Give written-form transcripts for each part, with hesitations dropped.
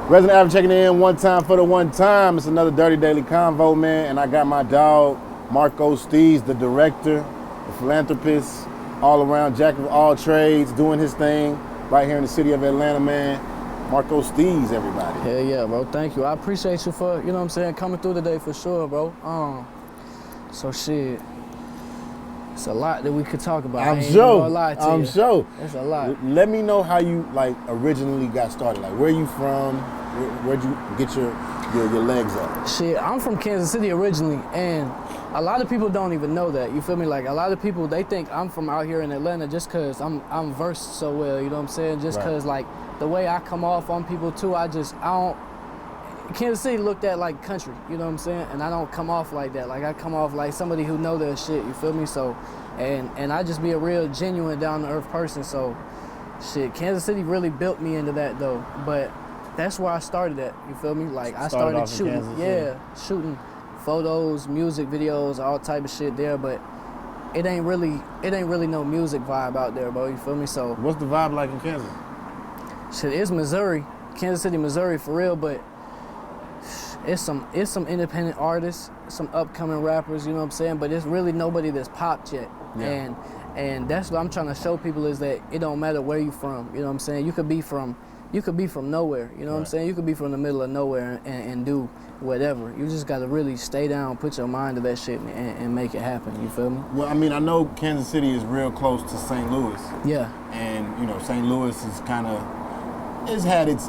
Resident Average checking in one time for the one time. It's another Durtty Daily Convo, man, and I got my dog, Marko Steez, the director, the philanthropist, all around, jack of all trades, doing his thing right here in the city of Atlanta, man. Marko Steez, everybody. Hell yeah, bro, thank you. I appreciate you for, you know what I'm saying, coming through today for sure, bro. So shit, it's a lot that we could talk about. I'm sure. I'm sure. It's a lot. Let me know how you originally got started. Like, where you from? Where'd you get your legs up? Shit, I'm from Kansas City originally, and a lot of people don't even know that. You feel me? Like, a lot of people, they think I'm from out here in Atlanta just cause I'm versed so well. You know what I'm saying? Just cause like the way I come off on people too. I don't. Kansas City looked at like country, you know what I'm saying? And I don't come off like that. Like, I come off like somebody who know their shit, you feel me? So, and I just be a real genuine down to earth person. So, shit, Kansas City really built me into that though. But that's where I started at, you feel me? Like, I started shooting, shooting photos, music videos, all type of shit there. But it ain't really no music vibe out there, bro, you feel me? So, what's the vibe like in Kansas? Shit, it's Missouri, Kansas City, Missouri for real, but it's some independent artists, some upcoming rappers, you know what I'm saying? But it's really nobody that's popped yet. Yeah. And that's what I'm trying to show people is that it don't matter where you from, you know what I'm saying? You could be from nowhere, you know what I'm saying? You could be from the middle of nowhere and do whatever. You just gotta really stay down, put your mind to that shit and make it happen, you feel me? Well, I mean, I know Kansas City is real close to St. Louis. Yeah. And, you know, St. Louis is kind of, it's had its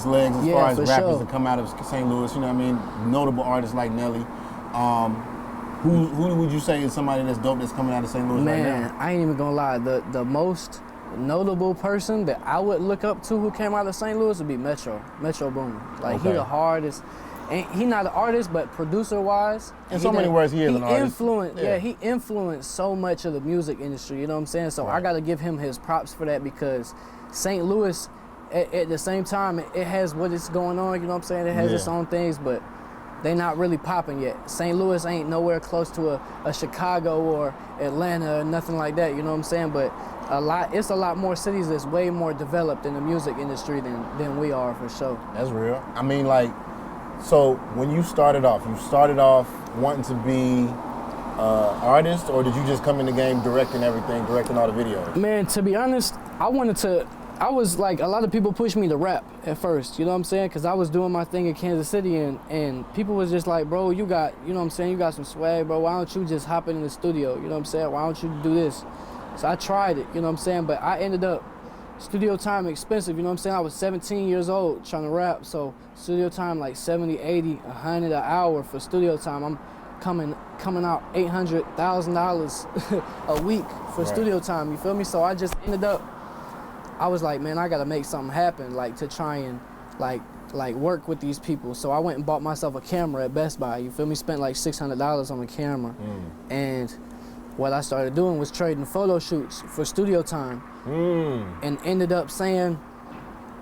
legs as far as rappers that come out of St. Louis. You know what I mean? Notable artists like Nelly. Who would you say is somebody that's dope that's coming out of St. Louis right now? Man, I ain't even gonna lie. The most notable person that I would look up to who came out of St. Louis would be Metro Boomin. Like, he the hardest. And he not an artist, but producer-wise. In so many words, he is an artist. He influenced so much of the music industry, you know what I'm saying? So I gotta give him his props for that, because St. Louis, at the same time, it has what is going on, you know what I'm saying? It has its own things, but they not really popping yet. St. Louis ain't nowhere close to a Chicago or Atlanta or nothing like that, you know what I'm saying? But it's a lot more cities that's way more developed in the music industry than we are, for sure. That's real. I mean, like, so when you started off wanting to be artist, or did you just come in the game directing everything, directing all the videos? Man, to be honest, I was like, a lot of people pushed me to rap at first, you know what I'm saying? Because I was doing my thing in Kansas City, and people was just like, bro, you got, you know what I'm saying, you got some swag, bro, why don't you just hop in the studio, you know what I'm saying? Why don't you do this? So I tried it, you know what I'm saying? But I ended up, studio time expensive, you know what I'm saying? I was 17 years old trying to rap, so studio time like 70, 80, 100 an hour for studio time. I'm coming out $800,000 a week for studio time, you feel me? So I just ended up, I was like, man, I gotta make something happen, like, to try and like work with these people. So I went and bought myself a camera at Best Buy, you feel me? Spent like $600 on a camera. And what I started doing was trading photo shoots for studio time. And ended up saying,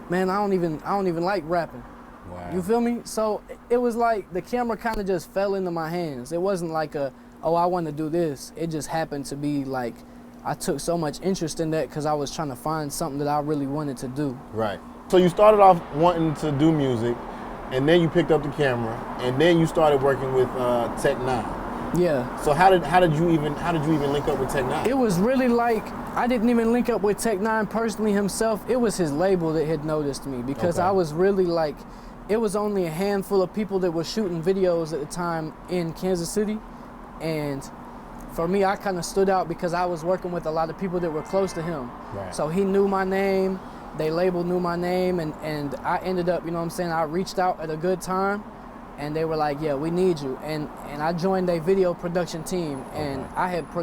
man, I don't even like rapping. Wow. You feel me? So it was like the camera kind of just fell into my hands. It wasn't like I want to do this. It just happened to be like, I took so much interest in that because I was trying to find something that I really wanted to do. Right. So you started off wanting to do music, and then you picked up the camera, and then you started working with Tech N9ne. Yeah. So how did you even link up with Tech N9ne? It was really like, I didn't even link up with Tech N9ne personally himself. It was his label that had noticed me, because I was really like, it was only a handful of people that were shooting videos at the time in Kansas City, and for me, I kind of stood out because I was working with a lot of people that were close to him. Right. So he knew my name, they label knew my name, and I ended up, you know what I'm saying, I reached out at a good time, and they were like, yeah, we need you. And I joined a video production team, and I helped,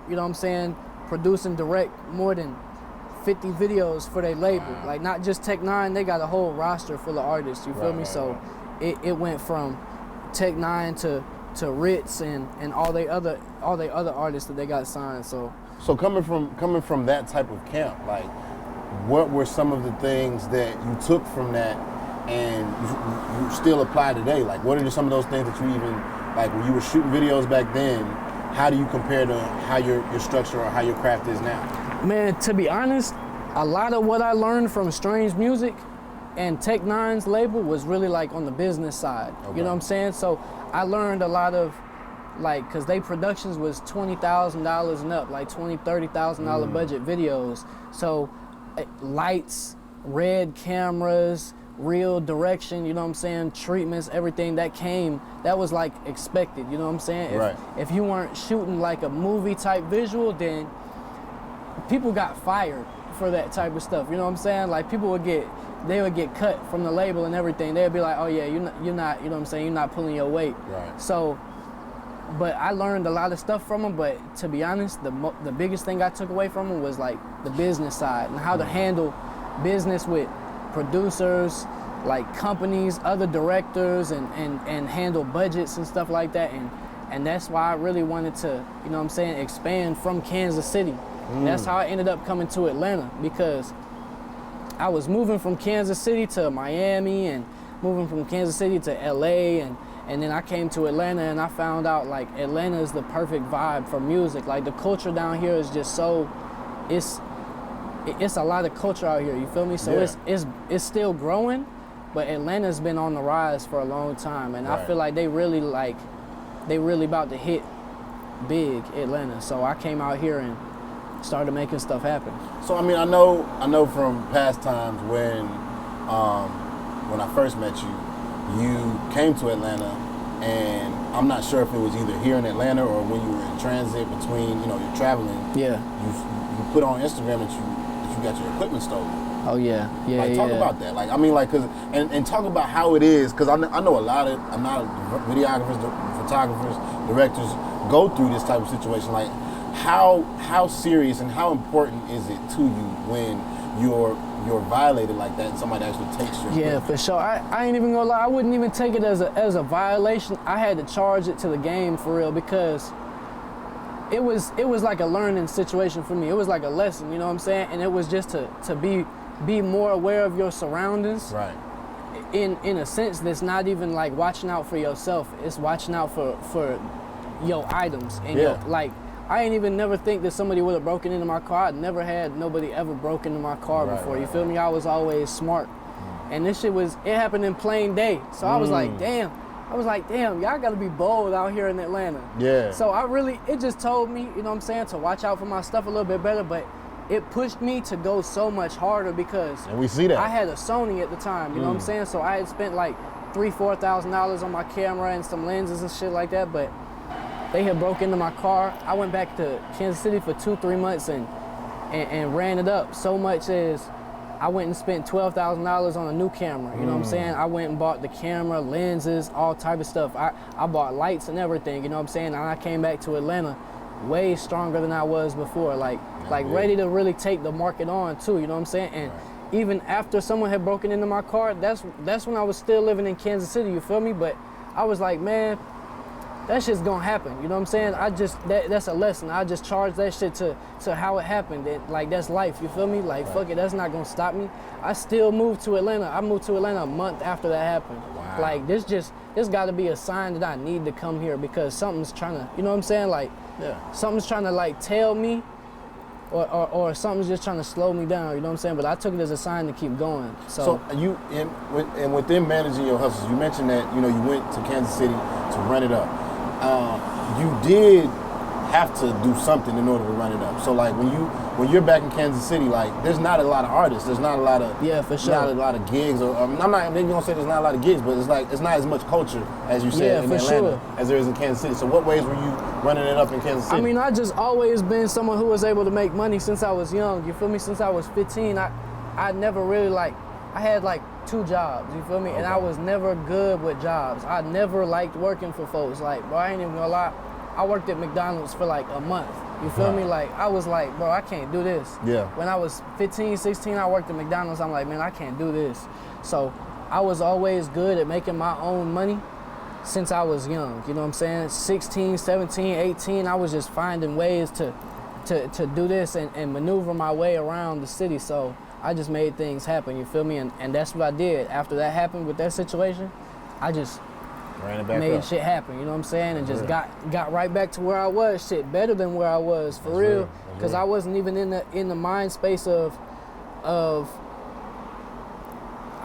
you know what I'm saying, produce and direct more than 50 videos for their label. Like, not just Tech N9ne, they got a whole roster full of artists, you feel me? So it went from Tech N9ne to Ritz and all they other artists that they got signed. So coming from that type of camp, like, what were some of the things that you took from that and you still apply today? Like, what are some of those things that you even, like, when you were shooting videos back then, how do you compare to how your structure or how your craft is now? Man, to be honest, a lot of what I learned from Strange Music and Tech N9ne's label was really like on the business side. Okay. You know what I'm saying? So I learned a lot of like, cause they productions was $20,000 and up, like $20,000-$30,000 budget videos. So lights, red cameras, real direction, you know what I'm saying, treatments, everything that was like expected, you know what I'm saying? If you weren't shooting like a movie type visual, then people got fired for that type of stuff, you know what I'm saying? Like people would get cut from the label and everything. They'd be like, oh yeah, you're not, you know what I'm saying, you're not pulling your weight. Right. So, but I learned a lot of stuff from them, but to be honest, the biggest thing I took away from them was like the business side and how to handle business with producers, like companies, other directors, and handle budgets and stuff like that. And that's why I really wanted to, you know what I'm saying, expand from Kansas City. That's how I ended up coming to Atlanta, because I was moving from Kansas City to Miami and moving from Kansas City to LA, and then I came to Atlanta and I found out like Atlanta is the perfect vibe for music. Like the culture down here is just so, it's a lot of culture out here, you feel me? So it's still growing, but Atlanta's been on the rise for a long time, and I feel like they really about to hit big, Atlanta. So I came out here and started making stuff happen. So I mean, I know from past times when I first met you, you came to Atlanta, and I'm not sure if it was either here in Atlanta or when you were in transit between, you know, you're traveling. Yeah. You put on Instagram that you got your equipment stolen. Oh yeah, yeah. Like talk about that. Like I mean, like, cause and talk about how it is, cause I know a lot of videographers, photographers, directors go through this type of situation. Like how serious and how important is it to you when you're violated like that and somebody actually takes your equipment? For sure. I ain't even gonna lie. I wouldn't even take it as a violation. I had to charge it to the game for real, because it was like a learning situation for me. It was like a lesson, you know what I'm saying? And it was just to be more aware of your surroundings. Right. In a sense that's not even like watching out for yourself. It's watching out for your items. And like, I ain't even never think that somebody would have broken into my car. I'd never had nobody ever broke into my car before. You feel me? I was always smart. And this shit it happened in plain day. So I was like, damn, y'all gotta be bold out here in Atlanta. Yeah. So it just told me, you know what I'm saying, to watch out for my stuff a little bit better, but it pushed me to go so much harder, because and we see that. I had a Sony at the time, you know what I'm saying? So I had spent like $3,000-$4,000 on my camera and some lenses and shit like that, but they had broke into my car. I went back to Kansas City for 2-3 months and ran it up so much as I went and spent $12,000 on a new camera, you know what I'm saying? I went and bought the camera, lenses, all type of stuff. I bought lights and everything, you know what I'm saying? And I came back to Atlanta way stronger than I was before, like ready to really take the market on too, you know what I'm saying? And even after someone had broken into my car, that's when I was still living in Kansas City, you feel me? But I was like, man, that shit's gonna happen, you know what I'm saying? That's a lesson. I just charge that shit to how it happened. Like, that's life, you feel me? Like, fuck it, that's not gonna stop me. I still moved to Atlanta. I moved to Atlanta a month after that happened. Wow. Like, this gotta be a sign that I need to come here, because something's trying to, you know what I'm saying? Like, something's trying to like tell me, or something's just trying to slow me down, you know what I'm saying? But I took it as a sign to keep going. So you, and within managing your hustles, you mentioned that, you know, you went to Kansas City to run it up. You did have to do something in order to run it up. So like when you're back in Kansas City, like there's not a lot of artists, there's not a lot of for sure, not a lot of gigs. Or I'm not maybe gonna say there's not a lot of gigs, but it's like it's not as much culture as you said in Atlanta as there is in Kansas City. So what ways were you running it up in Kansas City? I mean, I just always been someone who was able to make money since I was young. You feel me? Since I was 15, I never really I had like 2 jobs, you feel me? Okay. And I was never good with jobs. I never liked working for folks. Like, bro, I ain't even gonna lie, I worked at McDonald's for like a month. You feel me? Like, I was like, bro, I can't do this. Yeah. When I was 15, 16, I worked at McDonald's. I'm like, man, I can't do this. So I was always good at making my own money since I was young. You know what I'm saying? 16, 17, 18, I was just finding ways to do this and maneuver my way around the city. So I just made things happen, you feel me? And that's what I did. After that happened with that situation, I just made shit happen, you know what I'm saying? And just got right back to where I was, shit, better than where I was, for real. Because I wasn't even in the mind space of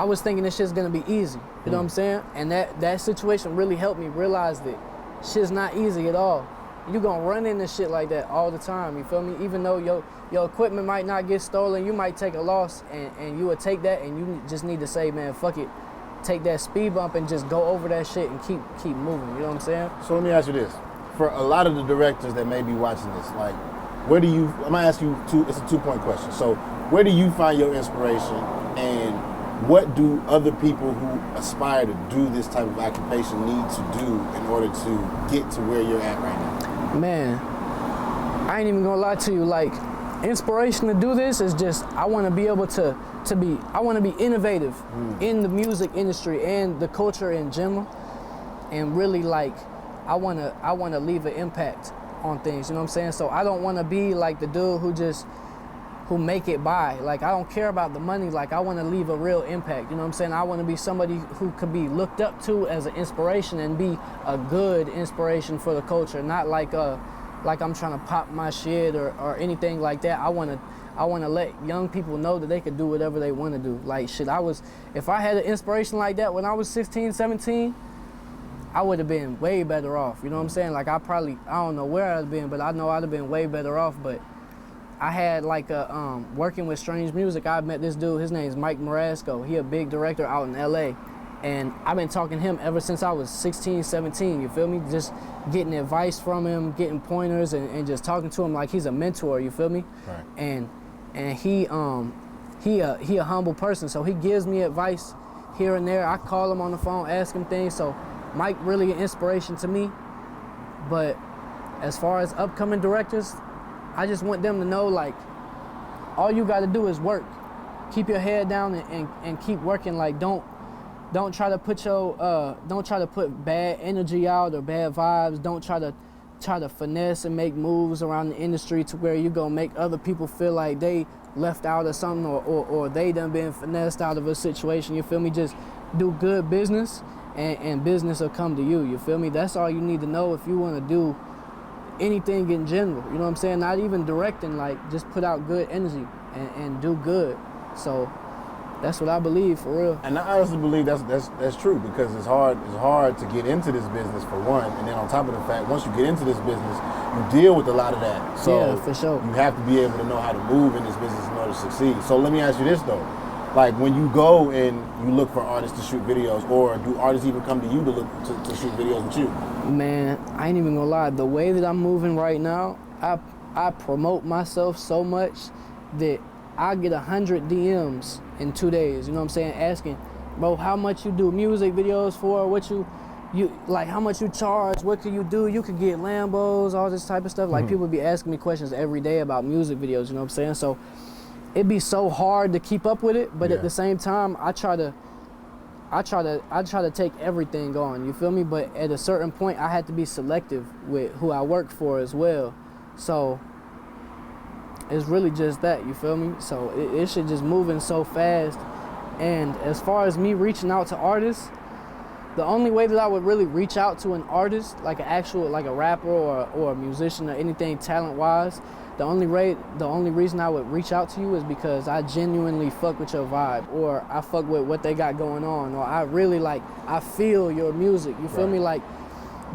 I was thinking this shit's gonna be easy. You know what I'm saying? And that situation really helped me realize that shit's not easy at all. You gonna run into shit like that all the time, you feel me? Even though your equipment might not get stolen, you might take a loss, and you would take that, and you just need to say, man, fuck it. Take that speed bump and just go over that shit and keep moving, you know what I'm saying? So let me ask you this. For a lot of the directors that may be watching this, like, where do you, I'm gonna ask you it's a 2-point question. So where do you find your inspiration, and what do other people who aspire to do this type of occupation need to do in order to get to where you're at right now? Man, I ain't even gonna lie to you, like, inspiration to do this is just, I wanna be able I wanna be innovative in the music industry and the culture in general, and really, like, I wanna leave an impact on things, you know what I'm saying? So I don't wanna be like the dude who make it by. Like, I don't care about the money, like, I wanna leave a real impact, you know what I'm saying? I wanna be somebody who could be looked up to as an inspiration and be a good inspiration for the culture, not like I'm trying to pop my shit or anything like that. I wanna let young people know that they could do whatever they wanna do. Like, shit, if I had an inspiration like that when I was 16, 17, I would have been way better off, you know what I'm saying? Like, I don't know where I'd have been, but I know I'd have been way better off. But I had like working with Strange Music, I met this dude, his name's Mike Marasco. He a big director out in LA. And I've been talking to him ever since I was 16, 17, you feel me? Just getting advice from him, getting pointers, and just talking to him like he's a mentor, you feel me? Right. And he a humble person, so he gives me advice here and there. I call him on the phone, ask him things, so Mike really an inspiration to me. But as far as upcoming directors, I just want them to know, like, all you gotta do is work. Keep your head down and keep working. Like, don't try to put bad energy out or bad vibes. Don't try to finesse and make moves around the industry to where you gonna make other people feel like they left out of something or they done been finessed out of a situation, you feel me? Just do good business and business will come to you, you feel me? That's all you need to know if you wanna do anything in general, you know what I'm saying? Not even directing, like, just put out good energy and do good. So that's what I believe, for real. And I honestly believe that's true, because it's hard to get into this business, for one, and then on top of the fact, once you get into this business, you deal with a lot of that. So yeah, for sure. You have to be able to know how to move in this business in order to succeed. So let me ask you this though. Like, when you go and you look for artists to shoot videos, or do artists even come to you to look to shoot videos with you? Man, I ain't even gonna lie. The way that I'm moving right now, I promote myself so much that I get 100 DMs in 2 days, you know what I'm saying? Asking, bro, how much you do music videos for? What you like, how much you charge? What can you do? You could get Lambos, all this type of stuff. Like, people be asking me questions every day about music videos, you know what I'm saying? So it'd be so hard to keep up with it, but at the same time, I try to take everything on, you feel me? But at a certain point, I had to be selective with who I work for as well. So it's really just that, you feel me? So it shit just moving so fast. And as far as me reaching out to artists, the only way that I would really reach out to an artist, like a rapper or a musician or anything talent-wise, the only reason I would reach out to you is because I genuinely fuck with your vibe, or I fuck with what they got going on, or I really I feel your music, you feel me? Like,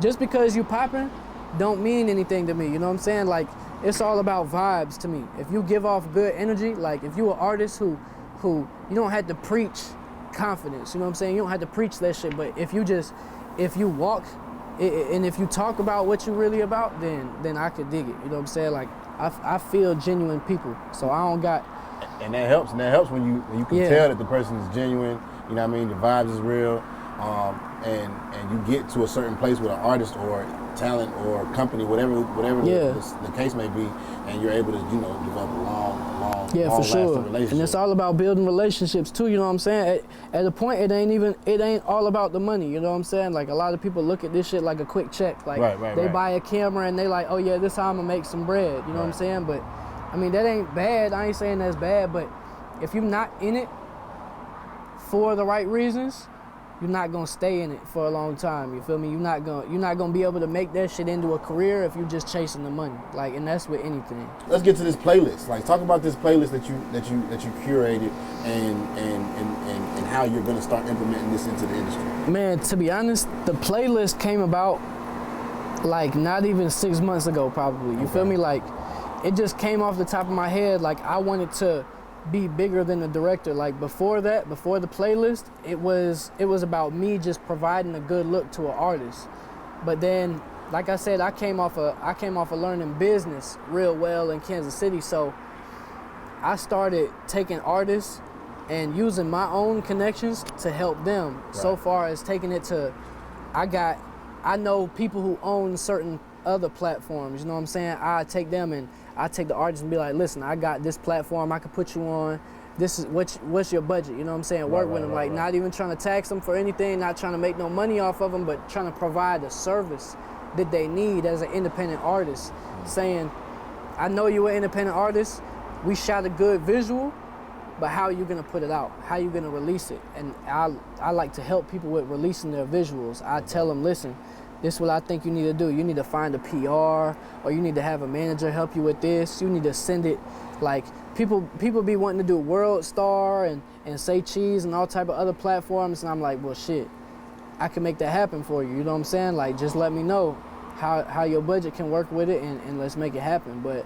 just because you popping don't mean anything to me, you know what I'm saying? Like, it's all about vibes to me. If you give off good energy, like, if you an artist who you don't have to preach confidence, you know what I'm saying? You don't have to preach that shit, but if you walk and if you talk about what you really about, then I could dig it, you know what I'm saying? Like, I feel genuine people, so I don't got. And that helps when you can tell that the person is genuine, you know what I mean? The vibes is real, and you get to a certain place with an artist or talent or company, whatever the case may be, and you're able to, develop a long for sure. relationship. And it's all about building relationships too, you know what I'm saying? At a point, it ain't all about the money, you know what I'm saying? Like, a lot of people look at this shit like a quick check. Like, they buy a camera and they like, oh yeah, this how I'm gonna make some bread, you know what I'm saying? But I mean, that ain't bad. I ain't saying that's bad, but if you're not in it for the right reasons, you're not gonna stay in it for a long time. You feel me? You're not gonna be able to make that shit into a career if you're just chasing the money. Like, and that's with anything. Let's get to this playlist. Like, talk about this playlist that you curated and how you're gonna start implementing this into the industry. Man, to be honest, the playlist came about like not even 6 months ago, probably. You feel me? Like, it just came off the top of my head. Like, I wanted to be bigger than the director. Like, before that, before the playlist, it was about me just providing a good look to an artist. But then, like I said, I came off of learning business real well in Kansas City. So I started taking artists and using my own connections to help them. Right. So far as taking it to, I know people who own certain other platforms, you know what I'm saying? I take them and I take the artist and be like, listen, I got this platform I could put you on. This is what's your budget, you know what I'm saying? Work with them, like not even trying to tax them for anything, not trying to make no money off of them, but trying to provide a service that they need as an independent artist. Saying, I know you're an independent artist, we shot a good visual, but how are you gonna put it out? How are you gonna release it? And I like to help people with releasing their visuals. I tell them, listen, this is what I think you need to do. You need to find a PR, or you need to have a manager help you with this. You need to send it, like, people be wanting to do World Star and Say Cheese and all type of other platforms, and I'm like, well, shit, I can make that happen for you, you know what I'm saying? Like, just let me know how your budget can work with it, and let's make it happen. But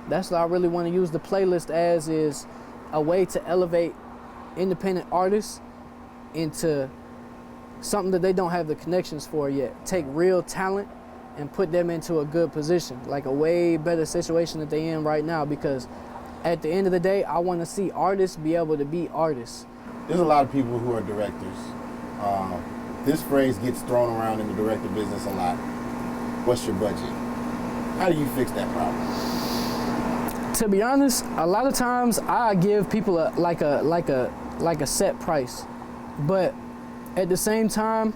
that's what I really want to use the playlist as, is a way to elevate independent artists into something that they don't have the connections for yet. Take real talent and put them into a good position, like a way better situation that they in right now, because at the end of the day, I want to see artists be able to be artists. There's a lot of people who are directors. This phrase gets thrown around in the director business a lot. What's your budget? How do you fix that problem? To be honest, a lot of times I give people a set price, but at the same time,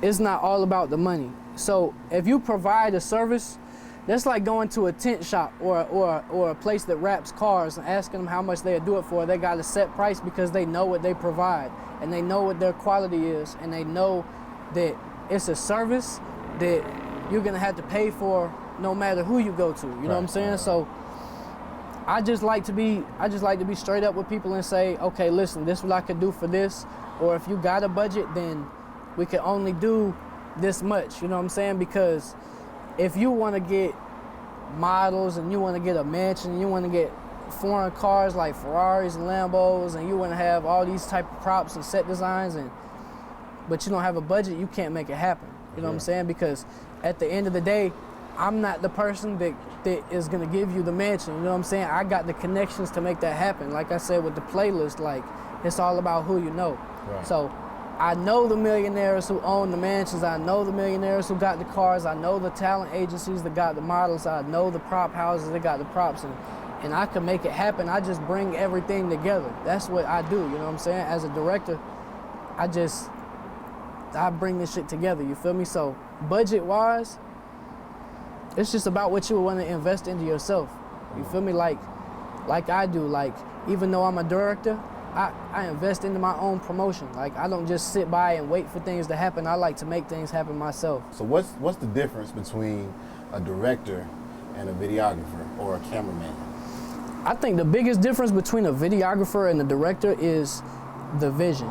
it's not all about the money. So if you provide a service, that's like going to a tent shop or a place that wraps cars and asking them how much they'll do it for. They got a set price because they know what they provide, and they know what their quality is, and they know that it's a service that you're gonna have to pay for no matter who you go to. You know what I'm saying? So I just like to be straight up with people and say, okay, listen, this is what I could do for this. Or if you got a budget, then we can only do this much, you know what I'm saying? Because if you want to get models and you want to get a mansion and you want to get foreign cars like Ferraris and Lambos and you want to have all these type of props and set designs, but you don't have a budget, you can't make it happen. You know what I'm saying? Because at the end of the day, I'm not the person that is going to give you the mansion, you know what I'm saying? I got the connections to make that happen. Like I said with the playlist, like, it's all about who you know. Right. So I know the millionaires who own the mansions. I know the millionaires who got the cars. I know the talent agencies that got the models. I know the prop houses that got the props. And I can make it happen. I just bring everything together. That's what I do, you know what I'm saying? As a director, I bring this shit together, you feel me? So budget-wise, it's just about what you want to invest into yourself. You feel me? Like I do. Like, even though I'm a director, I invest into my own promotion. Like, I don't just sit by and wait for things to happen. I like to make things happen myself. So what's the difference between a director and a videographer or a cameraman? I think the biggest difference between a videographer and a director is the vision.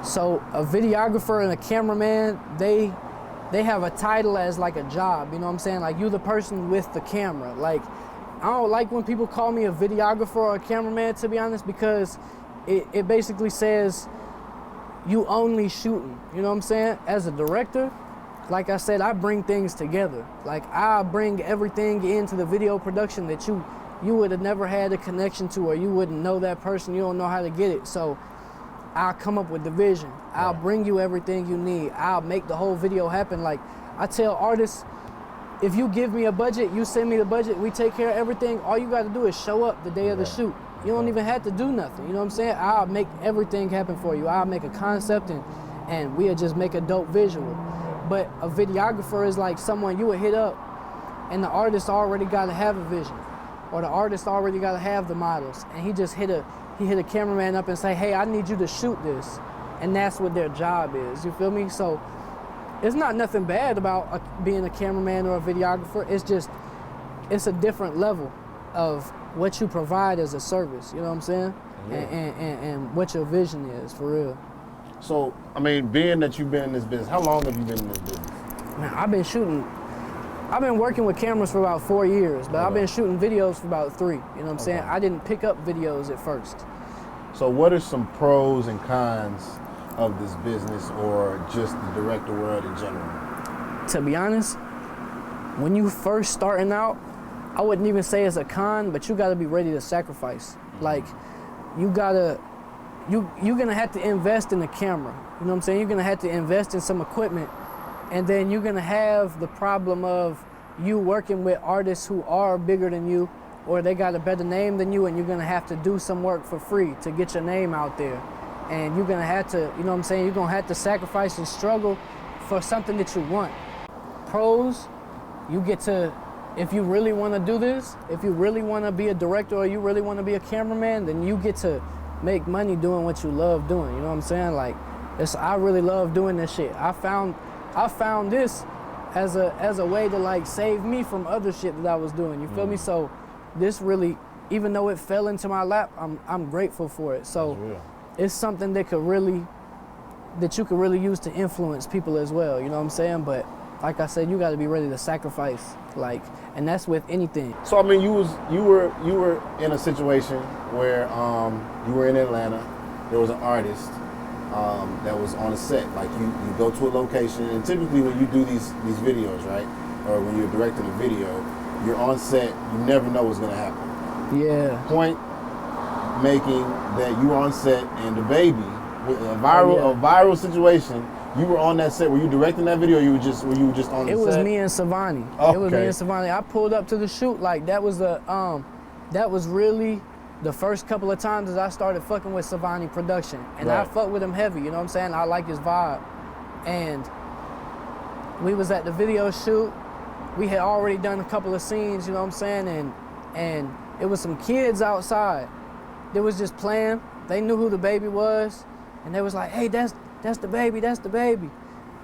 So a videographer and a cameraman, they have a title as like a job, you know what I'm saying? Like, you're the person with the camera. Like, I don't like when people call me a videographer or a cameraman, to be honest, because it basically says you only shooting, you know what I'm saying? As a director, like I said, I bring things together. Like, I bring everything into the video production that you would have never had a connection to, or you wouldn't know that person, you don't know how to get it. So I'll come up with the vision. I'll bring you everything you need. I'll make the whole video happen. Like, I tell artists, if you give me a budget, you send me the budget, we take care of everything, all you got to do is show up the day of the shoot. You don't even have to do nothing, you know what I'm saying? I'll make everything happen for you. I'll make a concept and we'll just make a dope visual. But a videographer is like someone you would hit up and the artist already got to have a vision, or the artist already got to have the models, and he just hit a cameraman up and say, hey, I need you to shoot this. and that's what their job is. You feel me? So it's not nothing bad about being a cameraman or a videographer. It's just, it's a different level of what you provide as a service. You know what I'm saying? Yeah. And what your vision is for real. So, I mean, being that you've been in this business, how long have you been in this business? Man, I've been working with cameras for about 4 years, but I've been shooting videos for about 3. You know what I'm saying? I didn't pick up videos at first. So what are some pros and cons of this business or just the director world in general? To be honest, when you first starting out, I wouldn't even say it's a con, but you gotta be ready to sacrifice. Like, you're gonna have to invest in the camera. You know what I'm saying? You're gonna have to invest in some equipment, and then you're gonna have the problem of you working with artists who are bigger than you, or they got a better name than you, and you're gonna have to do some work for free to get your name out there. And you're gonna have to, you know what I'm saying? You're gonna have to sacrifice and struggle for something that you want. Pros, you get to, if you really wanna do this, if you really wanna be a director or you really wanna be a cameraman, then you get to make money doing what you love doing. You know what I'm saying? Like, I really love doing this shit. I found this as a way to like save me from other shit that I was doing. You feel me? So this really, even though it fell into my lap, I'm grateful for it. So it's something that you could really use to influence people as well. You know what I'm saying? But like I said, you got to be ready to sacrifice. Like, and that's with anything. So I mean, you were in a situation where you were in Atlanta. There was an artist that was on a set. Like you go to a location, and typically when you do these videos, right, or when you're directing a video, you're on set. You never know what's gonna happen. Yeah. Point making that you were on set and DaBaby, with a viral situation. You were on that set. Were you directing that video, or were you just on the set? It was me and Savani. Okay. It was me and Savani. I pulled up to the shoot. Like, that was really the first couple of times that I started fucking with Savani production. And I fuck with him heavy, you know what I'm saying? I like his vibe. And we was at the video shoot. We had already done a couple of scenes, you know what I'm saying? And it was some kids outside. They was just playing. They knew who DaBaby was. And they was like, hey, that's DaBaby, that's DaBaby.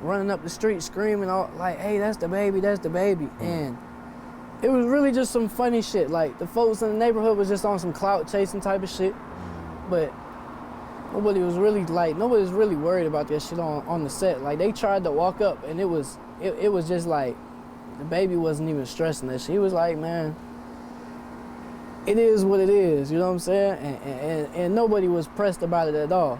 Running up the street screaming, all, like, hey, that's DaBaby, that's DaBaby. And it was really just some funny shit. Like, the folks in the neighborhood was just on some clout chasing type of shit. But nobody was really worried about that shit on the set. Like, they tried to walk up, and it was just like, DaBaby wasn't even stressing that shit. He was like, man, it is what it is, you know what I'm saying? And nobody was pressed about it at all.